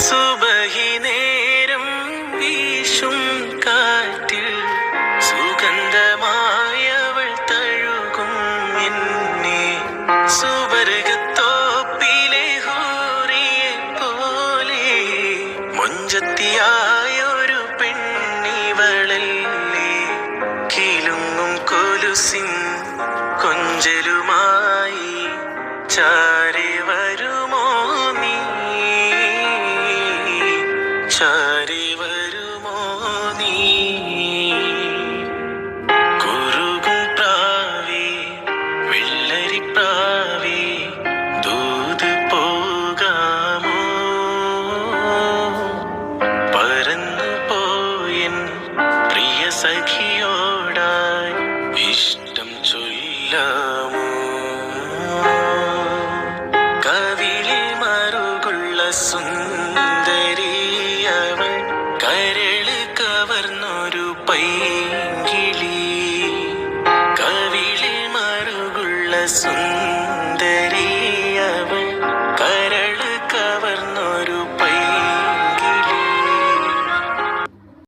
സുബഹി നേരം വീശും കാറ്റിൽ സുഗന്ധമായവൾ തഴുകും എന്നെ. സുവർഗത്തോപ്പിലെ ഹൂറിയെ പോലെ മൊഞ്ചത്തിയായൊരു പെണ്ണിവളല്ലേ. കിലുങ്ങും കൊലുസിൻ കൊഞ്ചലുമായി ചാരി വരുമോ നീ, ചാരി വരുമോ നീ. കുറുകും പ്രാവേ വെള്ളരിപ്രാവേ ദൂത് പോകാമോ. പറന്നു പോയൻ പ്രിയ സഖിയോടായി ഇഷ്ടം ചൊല്ലാമോ. കവിളിൽ മറുകുള്ള സുന്ദരിയവൾ കരള് കവർന്നൊരു പൈങ്കിളി. കവിളിൽ മറുകുള്ള സുന്ദരി